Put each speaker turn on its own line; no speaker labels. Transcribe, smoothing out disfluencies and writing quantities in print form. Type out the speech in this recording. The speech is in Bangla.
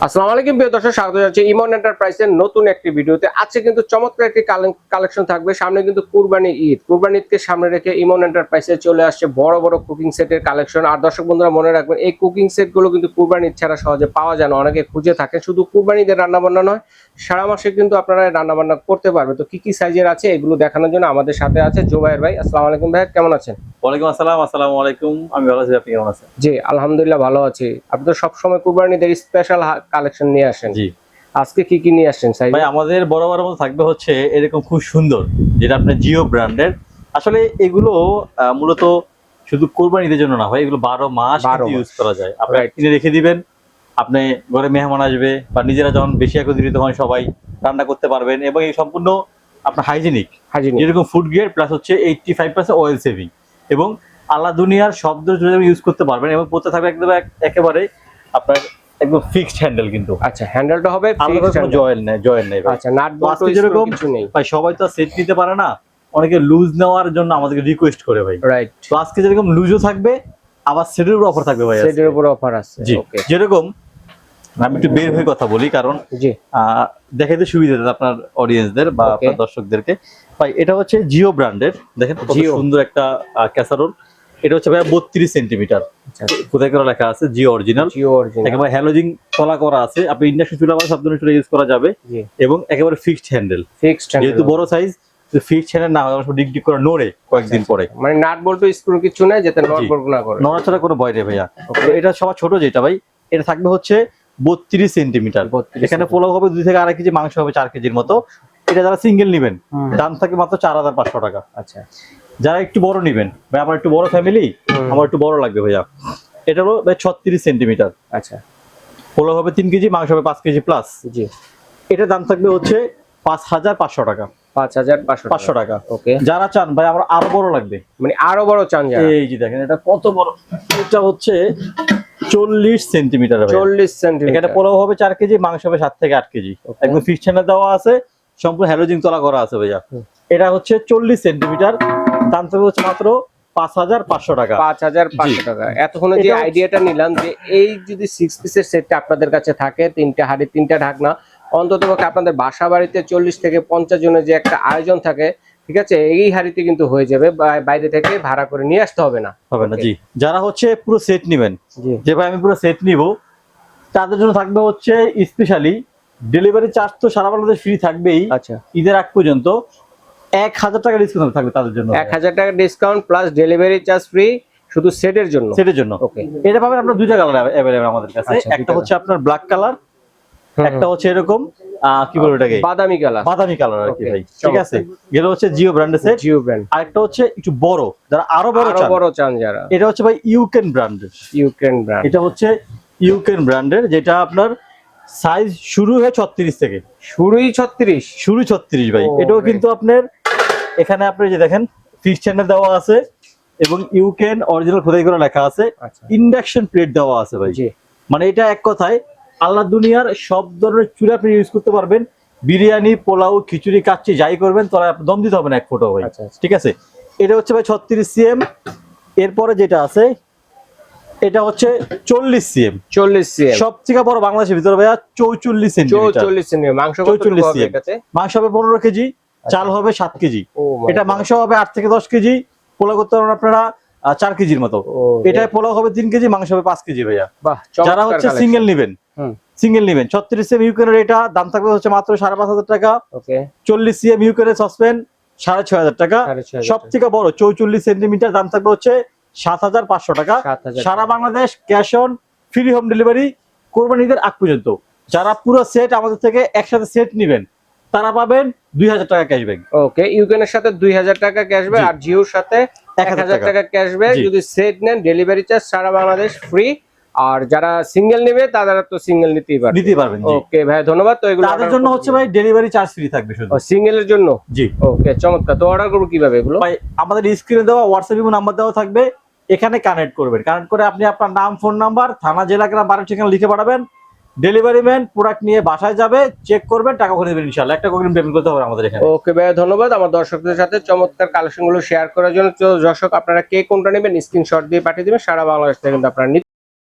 আসসালামু আলাইকুম প্রিয় দর্শক, স্বাগত জানাচ্ছি ইমন এন্টারপ্রাইজের নতুন একটি ভিডিওতে। আজকে কিন্তু চমৎকার একটি কালেকশন থাকবে। সামনে কিন্তু কুরবানি ঈদকে সামনে রেখে ইমন এন্টারপ্রাইজে চলে আসছে বড় বড় কুকিং সেটের কালেকশন। আর দর্শক বন্ধুরা মনে রাখবেন, এই কুকিং সেটগুলো কিন্তু কুরবানি ঈদ ছাড়া সহজে পাওয়া যায় না, অনেকে খুঁজে থাকে। শুধু কুরবানি ঈদের রান্নাবান্না নয়, সারা মাসে কিন্তু আপনারা রান্নাবান্না করতে পারবে। তো কি কি সাইজের আছে এগুলো দেখানোর জন্য আমাদের সাথে আছে জোবায়ের ভাই। আসসালামু আলাইকুম ভাই, কেমন আছেন?
ওয়ালাইকুম আসসালাম। আসসালামু আলাইকুম। আমি ভালো আছি, আপনি কেমন আছেন?
জি আলহামদুলিল্লাহ ভালো আছি। আপনি তো সবসময় কুরবানি ঈদের স্পেশাল কালেকশন নিয়ে আসেন।
জি
আজকে কি নিয়ে আসছেন সাইজ?
ভাই, আমাদের বড় বড় মধ্যে থাকবে হচ্ছে এরকম খুব সুন্দর, যেটা আপনার জিও ব্র্যান্ডের। আসলে এগুলো মূলত শুধু কোরবানি ঈদের জন্য না ভাই, এগুলো 12 মাস ইউজ করা যায়। আপনি কিনে রেখে দিবেন, আপনি ঘরে মেহমান আসবে বা নিজেরা যখন বেশি একত্রিত হন সবাই রান্না করতে পারবেন। এবং এই সম্পূর্ণ আপনার হাইজেনিক, যেরকম ফুড গ্রেড প্লাস হচ্ছে 85% অয়েল সেভিং, এবং আল্লাহ দুনিয়ার শব্দ ইউজ করতে পারবেন। এবং পড়তে থাকবে একদম একেবারে আপনার একদম ফিক্সড হ্যান্ডেল। কিন্তু
আচ্ছা, হ্যান্ডেলটা হবে ফিক্সড,
জয়েন্ট নেই।
আচ্ছা, নাট বল্টু
যেরকম
কিছু নেই
ভাই, সবাই তো সেট নিতে পারে না, অনেকে লুজ নেওয়ার জন্য আমাদেরকে রিকোয়েস্ট করে ভাই।
রাইট,
তো আজকে যেরকম লুজও থাকবে, আবার সেটের উপর অফার থাকবে ভাই।
সেটের উপর অফার আছে।
জি, যেরকম আমি একটু বের হয়ে কথা বলি, কারণ দেখাইতে সুবিধা আপনার অডিয়েন্সদের বা আপনার দর্শকদেরকে। ভাই এটা হচ্ছে জিও ব্র্যান্ডের, দেখেন কত সুন্দর একটা ক্যাসারোল। এটা হচ্ছে ভাই 32 সেন্টিমিটার, কোথায় করে লেখা আছে জিও অরিজিনাল। একেবারে হ্যালোজিন তলা করা আছে। আপনি ইন্ডাকশন চুলা বা সব ধরনের চুলা ইউজ করা যাবে। এবং একেবারে ফিক্সড হ্যান্ডেল, যেহেতু বড় সাইজ, ফিক্সড হ্যান্ডেল না হয় ডিগ ডিগ করে নড়ে কয়েকদিন পরে।
মানে নাট বল্টু স্ক্রু কিছু নাই যাতে নড়বড় না করে,
নড়াচড়া কোনো ভয় নেই ভাইয়া। এটা সবার ছোট যেটা ভাই, এটা থাকবে হচ্ছে 32 সেন্টিমিটার। এখানে পোলাও হবে 2 থেকে 2.5 কেজি, মাংস হবে 4 কেজির মতো। এটা যারা সিঙ্গেল নেবেন দাম থাকে মাত্র 4500 টাকা।
আচ্ছা,
যারা একটু বড় নেবেন ভাই, আমার একটু বড় ফ্যামিলি, আমার একটু বড় লাগবে ভাইয়া, এটা হলো ভাই 36 সেন্টিমিটার।
আচ্ছা,
পোলাও হবে 3 কেজি, মাংস হবে 5 কেজি প্লাস।
জি,
এটা দাম থাকবে হচ্ছে 5500 টাকা।
5500
টাকা। ওকে, যারা চান ভাই আমার আরো বড় লাগবে,
মানে আরো বড় চান যারা,
এই যে দেখেন এটা কত বড়। এটা হচ্ছে 40 সেন্টিমিটার।
40 সেন্টিমিটার।
এখানে পোলাও হবে 4 কেজি, মাংস হবে 7 থেকে 8 কেজি। একদম ফিক্সড হ্যান্ডেল দেওয়া আছে, সম্পূর্ণ হ্যালোজিন তলা করা আছে ভাইয়া। এটা হচ্ছে 40 সেন্টিমিটার, দাম থাকবে হচ্ছে মাত্র 5500 টাকা।
5500 টাকা। এতক্ষণে যে আইডিয়াটা নিলাম, যে এই যদি 6 পিসের সেটটা আপনাদের কাছে থাকে, 3টা হাঁড়ি 3টা ঢাকনা, অন্ততপক্ষে আপনাদের বাসা বাড়িতে 40 থেকে 50 জনের যে একটা আয়োজন থাকে, ঠিক আছে, এই হাঁড়িতে কিন্তু হয়ে যাবে, বাইরে থেকে ভাড়া করে নিয়ে আসতে হবে না।
জি, যারা হচ্ছে পুরো সেট নেবেন, যে ভাই আমি পুরো সেট নিব, তাদের জন্য থাকবে হচ্ছে স্পেশালি ডেলিভারি চার্জ তো সারা বাংলাদেশ ফ্রি থাকবেই।
আচ্ছা,
ঈদের আগ পর্যন্ত 1000 টাকা ডিসকাউন্ট থাকবে তাদের জন্য।
1000 টাকা discount plus delivery charge free শুধু সেটের জন্য।
ওকে, এটা পাবেন আপনার 2টা কালার अवेलेबल আমাদের কাছে। একটা হচ্ছে আপনার ব্ল্যাক কালার, একটা হচ্ছে এরকম কি বলবো এটাকে, বাদামি কালার আর কি ভাই। ঠিক আছে, এগুলো হচ্ছে জিও ব্র্যান্ডের সেট।
জিও ব্র্যান্ড।
আরেকটা হচ্ছে একটু বড়, যারা আরো বড় চান যারা, এটা হচ্ছে ভাই ইউক্রেন ব্র্যান্ডের। এটা হচ্ছে ইউক্রেন ব্র্যান্ডের, যেটা আপনার সাইজ শুরু হয় 36 থেকে।
শুরুই 36
ভাই। এটাও কিন্তু আপনার এখানে আপনি যে দেখেন ফিক্সড চ্যানেল দেওয়া আছে, এবং ইউক্রেন অরিজিনাল খোদাই করে লেখা আছে, ইন্ডাকশন প্লেট দেওয়া আছে ভাই। মানে এটা এক কথায় আল্লাহ দুনিয়ার সব ধরনের চুলা আপনি ইউজ করতে পারবেন। বিরিয়ানি, পোলাও, খিচুড়ি, কাচ্চি যাই করবেন তোরা দম দিতে হবে না এক ফোঁটাও ভাই। ঠিক আছে, এটা হচ্ছে ভাই 36 সিএম। এরপরে যেটা আছে এটা হচ্ছে 40 সিএম। সবথেকে বড় বাংলাদেশের ভিতরে ভাইয়া 44 সেন্টিমিটার।
মাংস 44 সিএম,
মাংস হবে 15 কেজি, চাল হবে 7 কেজি। এটা মাংস হবে 8 থেকে 10 কেজি, পোলাও করতে পারবেন আপনারা 4 কেজির মতো। এটায় পোলাও হবে 3 কেজি, মাংস হবে 5 কেজি ভাইয়া। যারা হচ্ছে সিঙ্গেল নেবেন 36 সিএম ইউক্রেনের, এটা দাম থাকবে হচ্ছে মাত্র 5500 টাকা। 40 সিএম ইউক্রেনের সসপ্যান 6500 টাকা। সবথেকে বড় 44 সেন্টিমিটার, দাম থাকবে হচ্ছে 7500 টাকা। সারা Bangladesh cash on free home delivery কোরবানি ঈদের আগ পর্যন্ত। যারা পুরো সেট আমাদের থেকে একসাথে সেট নেবেন, তারা পাবেন 2000 টাকা ক্যাশব্যাক।
ওকে, ইউক্রেনের সাথে 2000 টাকা ক্যাশব্যাক, আর জিওর সাথে 1000 টাকা ক্যাশব্যাক। যদি সেট নেন ডেলিভারি চার্জ সারা বাংলাদেশ ফ্রি। আর যারা সিঙ্গেল নেবে তারা তো সিঙ্গেল নিতেই পারবেন। ওকে ভাই, ধন্যবাদ। তো এগুলো
তাদের জন্য হচ্ছে ভাই ডেলিভারি চার্জ ফ্রি থাকবে শুধু
সিঙ্গেলের জন্য।
জি,
ওকে, চমৎকার। তো অর্ডার করব কিভাবে এগুলো?
ভাই আমাদের স্ক্রিনে দেওয়া হোয়াটসঅ্যাপ নাম্বার দেওয়া থাকবে, এখানে কানেক্ট করবেন। কানেক্ট করে আপনি আপনার নাম, ফোন নাম্বার, থানা, জেলা, গ্রাম, বাড়ির ঠিকানা লিখে পাঠাবেন। ডেলিভারি ম্যান প্রোডাক্ট নিয়ে বাসায় যাবে, চেক করবেন, টাকা করে দেবেন ইনশাআল্লাহ। একটা করে পেমেন্ট করতে হবে আমাদের এখানে।
ওকে ভাই, ধন্যবাদ আমার দর্শকদের সাথে চমৎকার কালেকশনগুলো শেয়ার করার জন্য। দর্শক আপনারা কে কোনটা নেবেন স্ক্রিনশট দিয়ে পাঠিয়ে দিবেন, সারা বাংলাদেশ থেকে কিন্তু আপনারা